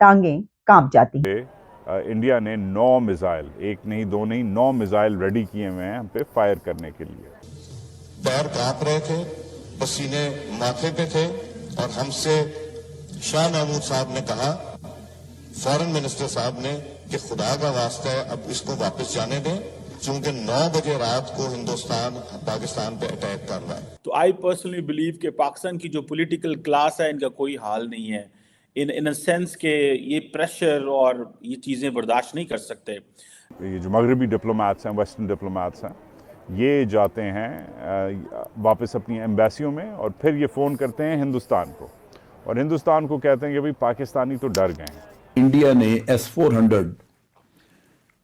टांगें कांप जाती हैं। इंडिया ने 9 मिसाइल, एक नहीं दो नहीं 9 मिसाइल रेडी किए हुए हैं हम पे फायर करने के लिए। पैर कांप रहे थे, पसीने माथे पे थे और हमसे शाह महमूद साहब ने कहा, फॉरेन मिनिस्टर साहब ने, कि खुदा का वास्ता है अब इसको वापस जाने दें, चूंकि 9 बजे रात को हिंदुस्तान पाकिस्तान पे अटैक कर रहा है। तो आई पर्सनली बिलीव कि पाकिस्तान की जो पॉलिटिकल क्लास है इनका कोई हाल नहीं है, इन अ सेंस के ये प्रेशर और ये चीज़ें बर्दाश्त नहीं कर सकते। ये जो मगरबी डिप्लोमेट्स हैं, वेस्टर्न डिप्लोमेट्स हैं, ये जाते हैं वापस अपनी एम्बेसियों में और फिर ये फ़ोन करते हैं हिंदुस्तान को, और हिंदुस्तान को कहते हैं कि भाई पाकिस्तानी तो डर गए हैं। इंडिया ने S-400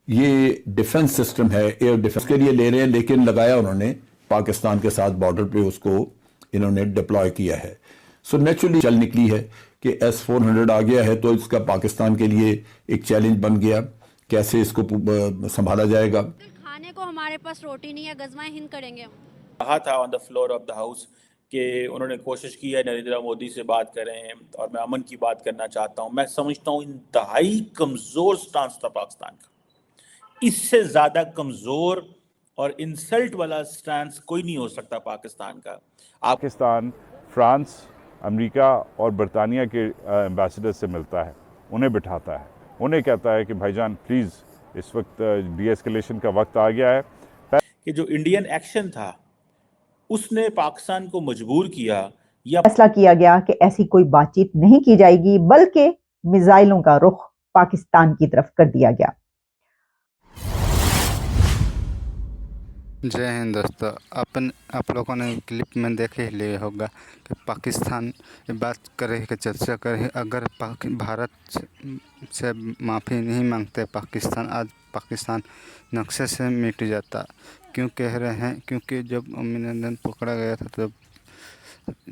ये डिफेंस सिस्टम है, एयर डिफेंस के लिए ले रहे हैं, लेकिन लगाया उन्होंने पाकिस्तान के साथ बॉर्डर पे, उसको इन्होंने डिप्लॉय किया है। सो नेचुरली चल निकली है कि S-400 आ गया है, तो इसका पाकिस्तान के लिए एक चैलेंज बन गया, कैसे इसको संभाला जाएगा। खाने को हमारे पास रोटी नहीं है, गज़वाए हिंद करेंगे। कहा था on the floor of the house कि उन्होंने कोशिश की है नरेंद्र मोदी से बात करें, और मैं अमन की बात करना चाहता हूँ। मैं समझता हूँ इंतहाई कमज़ोर स्टांस था पाकिस्तान का, इससे ज़्यादा कमज़ोर और इंसल्ट वाला स्टांस कोई नहीं हो सकता पाकिस्तान का। पाकिस्तान फ्रांस, अमेरिका और बरतानिया के एम्बेसडर से मिलता है, उन्हें बिठाता है, उन्हें कहता है कि भाईजान प्लीज़ इस वक्त डीएस्केलेशन का वक्त आ गया है। कि जो इंडियन एक्शन था उसने पाकिस्तान को मजबूर किया, या फैसला किया गया कि ऐसी कोई बातचीत नहीं की जाएगी, बल्कि मिसाइलों का रुख पाकिस्तान की तरफ कर दिया गया। जय हिंद दोस्तों, आप लोगों ने क्लिप में देखे ही लिया होगा कि पाकिस्तान बात करे कि चर्चा करे, अगर भारत से माफ़ी नहीं मांगते पाकिस्तान, आज पाकिस्तान नक्शे से मिट जाता। क्यों कह रहे हैं? क्योंकि जब अभिनंदन पकड़ा गया था तब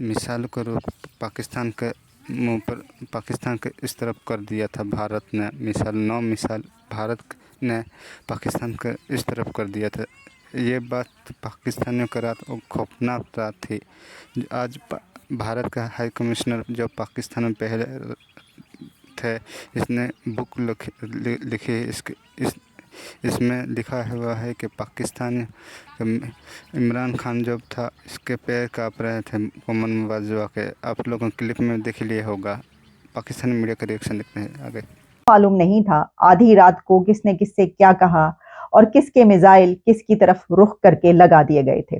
मिसाइल को पाकिस्तान के मुंह पर, पाकिस्तान के इस तरफ कर दिया था भारत ने। मिसाइल 9 मिसाइल भारत ने पाकिस्तान के इस तरफ कर दिया था। ये बात पाकिस्तानियों का रात खौफनाक रात थी। आज भारत का हाई कमिश्नर जो पाकिस्तान में पहले थे, इसने बुक लिखी, इसमें लिखा हुआ है कि पाकिस्तानी इमरान खान जब था इसके पैर काँप रहे थे मोहम्मद बाजवा के। आप लोगों ने क्लिप में देख लिया होगा। पाकिस्तानी मीडिया का रिएक्शन देखते हैं आगे। मालूम नहीं था आधी रात को किसने किससे क्या कहा और किसके मिसाइल किसकी तरफ रुख करके लगा दिए गए थे।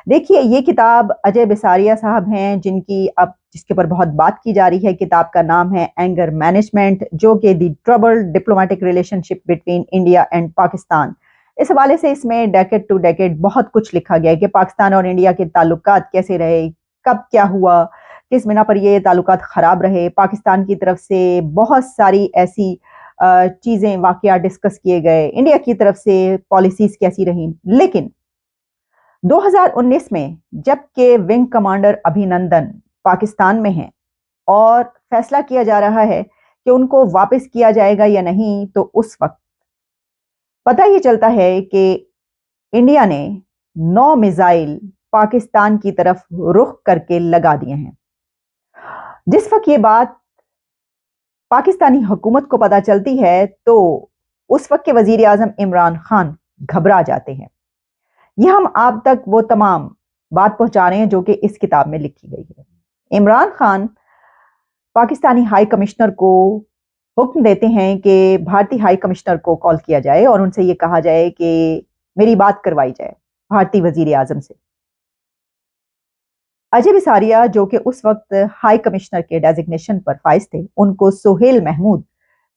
देखिए, ये किताब अजय बिसारिया साहब हैं, जिसके ऊपर बहुत बात की जा रही है। किताब का नाम है एंगर मैनेजमेंट, जो कि the troubled diplomatic relationship between India and Pakistan. इस हवाले से इसमें डेकेड टू डेकेड बहुत कुछ लिखा गया है कि पाकिस्तान और इंडिया के ताल्लुकात कैसे रहे, कब क्या हुआ, किस बिना पर ये ताल्लुकात खराब रहे। पाकिस्तान की तरफ से बहुत सारी ऐसी चीजें, वाकया डिस्कस किए गए, इंडिया की तरफ से पॉलिसीज कैसी रही। लेकिन 2019 में जबकि विंग कमांडर अभिनंदन पाकिस्तान में हैं और फैसला किया जा रहा है कि उनको वापस किया जाएगा या नहीं, तो उस वक्त पता ही चलता है कि इंडिया ने 9 मिसाइल पाकिस्तान की तरफ रुख करके लगा दिए हैं। जिस वक्त ये बात पाकिस्तानी हुकूमत को पता चलती है तो उस वक्त के वजीर आजम इमरान खान घबरा जाते हैं। यह हम आप तक वो तमाम बात पहुंचा रहे हैं जो कि इस किताब में लिखी गई है। इमरान खान पाकिस्तानी हाई कमिश्नर को हुक्म देते हैं कि भारतीय हाई कमिश्नर को कॉल किया जाए और उनसे ये कहा जाए कि मेरी बात करवाई जाए भारतीय वजीर आजम से। अजय बिसारिया, जो कि उस वक्त हाई कमिश्नर के डेजिग्नेशन पर फाइज थे, उनको सोहेल महमूद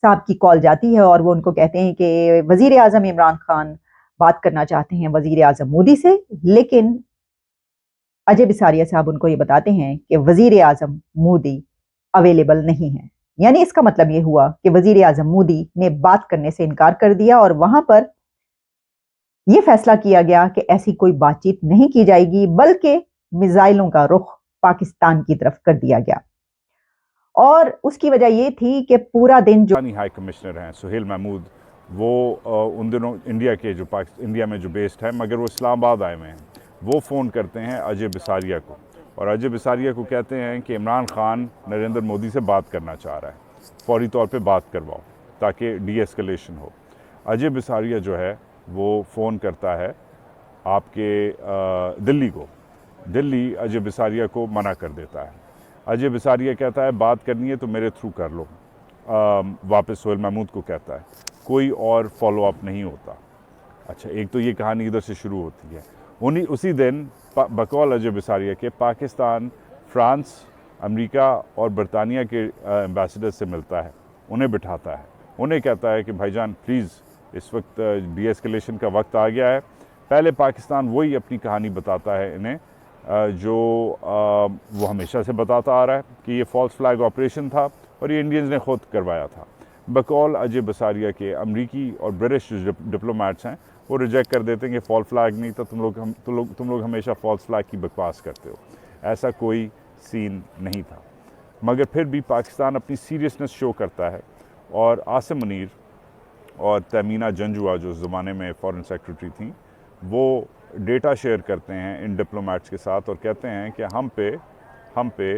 साहब की कॉल जाती है और वो उनको कहते हैं कि वजीर आजम इमरान खान बात करना चाहते हैं वजीर आजम मोदी से। लेकिन अजय बिसारिया साहब उनको ये बताते हैं कि वजीर आजम मोदी अवेलेबल नहीं है। यानी इसका मतलब ये हुआ कि वजीर आजम मोदी ने बात करने से इनकार कर दिया और वहां पर यह फैसला किया गया कि ऐसी कोई बातचीत नहीं की जाएगी, बल्कि मिसाइलों का रुख पाकिस्तान की तरफ कर दिया गया। और उसकी वजह यह थी कि पूरा दिन जो हाई कमिश्नर हैं सोहेल महमूद, वो उन दिनों इंडिया में जो बेस्ड है, मगर वो इस्लामाबाद आए हुए हैं, वो फ़ोन करते हैं अजय बिसारिया को और अजय बिसारिया को कहते हैं कि इमरान खान नरेंद्र मोदी से बात करना चाह रहा है। फौरी तौर पे बात करवाओ ताकि डी एस्केलेशन हो। अजय बिसारिया जो है वो फ़ोन करता है आपके दिल्ली को, दिल्ली अजय बिसारिया को मना कर देता है। अजय बिसारिया कहता है बात करनी है तो मेरे थ्रू कर लो, वापस सोहेल महमूद को कहता है, कोई और फॉलो अप नहीं होता। अच्छा, एक तो ये कहानी इधर से शुरू होती है। उसी दिन बकौल अजय बिसारिया के पाकिस्तान, फ्रांस, अमेरिका और बरतानिया के एम्बेसडर से मिलता है, उन्हें बिठाता है, उन्हें कहता है कि भाईजान प्लीज़ इस वक्त डी एस्केलेशन का वक्त आ गया है। पहले पाकिस्तान वही अपनी कहानी बताता है इन्हें जो वो हमेशा से बताता आ रहा है कि ये फॉल्स फ्लैग ऑपरेशन था और ये इंडियंस ने खुद करवाया था। बकौल अजय बिसारिया के अमरीकी और ब्रिटिश जो डिप्लोमेट्स हैं वो रिजेक्ट कर देते हैं कि फॉल्स फ्लैग नहीं था, तुम लोग हमेशा फॉल्स फ्लैग की बकवास करते हो, ऐसा कोई सीन नहीं था। मगर फिर भी पाकिस्तान अपनी सीरियसनेस शो करता है और आसिम मुनीर और तमीना जंजुआ जो उस ज़माने में फॉरेन सेक्रेटरी थी वो डेटा शेयर करते हैं इन डिप्लोमेट्स के साथ और कहते हैं कि हम पे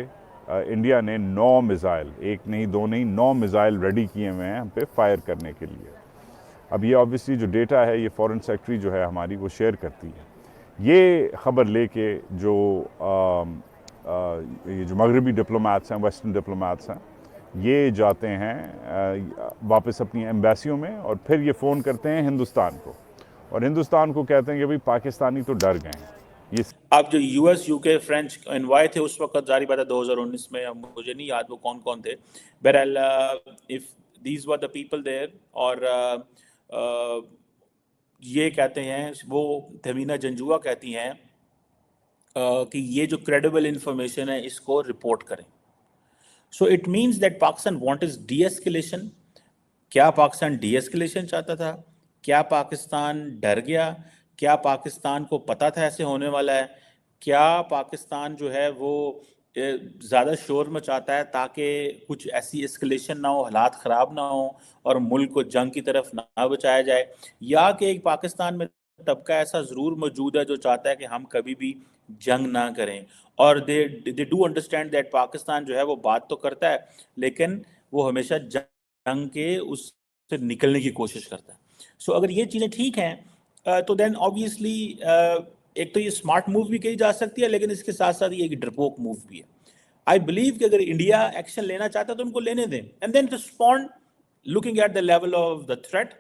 इंडिया ने 9 मिज़ाइल, एक नहीं दो नहीं 9 मिज़ाइल रेडी किए हुए हैं हम पे फायर करने के लिए। अब ये ऑब्वियसली जो डेटा है ये फॉरेन सेक्रेटरी जो है हमारी वो शेयर करती है। ये ख़बर लेके जो ये जो मगरबी डिप्लोमेट्स हैं, वेस्टर्न डिप्लोमेट्स हैं, ये जाते हैं वापस अपनी एम्बेसियों में और फिर ये फ़ोन करते हैं हिंदुस्तान को और हिंदुस्तान को कहते हैं कि भाई पाकिस्तानी तो डर गए हैं। ये आप जो यूएस, यूके, फ्रेंच एनवाय थे उस वक्त, जारी बात है 2019 में, अब मुझे नहीं याद वो कौन कौन थे। बहरहाल if these were the people there, और ये कहते हैं, वो तमीना जंजुआ कहती हैं कि ये जो क्रेडिबल इंफॉर्मेशन है इसको रिपोर्ट करें। So it means that Pakistan want is D escalation. क्या पाकिस्तान डी एस्केलेशन चाहता था? क्या पाकिस्तान डर गया? क्या पाकिस्तान को पता था ऐसे होने वाला है? क्या पाकिस्तान जो है वो ज़्यादा शोर मचाता है ताकि कुछ ऐसी एस्केलेशन ना हो, हालात ख़राब ना हो और मुल्क को जंग की तरफ ना बचाया जाए? या कि एक पाकिस्तान में तबका ऐसा ज़रूर मौजूद है जो चाहता है कि हम कभी भी जंग ना करें, और they do understand that Pakistan जो है वो बात तो करता है लेकिन वो हमेशा जंग के उससे निकलने की कोशिश करता है। सो अगर ये चीज़ें ठीक हैं तो देन ऑब्वियसली एक तो ये स्मार्ट मूव भी कही जा सकती है, लेकिन इसके साथ साथ ये एक डरपोक मूव भी है। आई बिलीव कि अगर इंडिया एक्शन लेना चाहता है तो उनको लेने दें, and then respond looking at the level of the threat,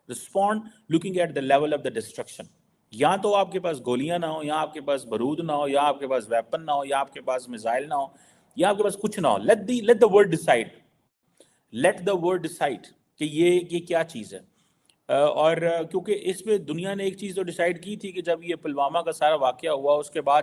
respond looking at the level of the destruction. या तो आपके पास गोलियां ना हो, या आपके पास बारूद ना हो, या आपके पास वेपन ना हो, या आपके पास मिसाइल ना हो, या आपके पास कुछ ना हो। Let the world decide, let the world decide कि ये क्या चीज़ है। और क्योंकि इसमें दुनिया ने एक चीज़ तो डिसाइड की थी कि जब ये पुलवामा का सारा वाकया हुआ उसके बाद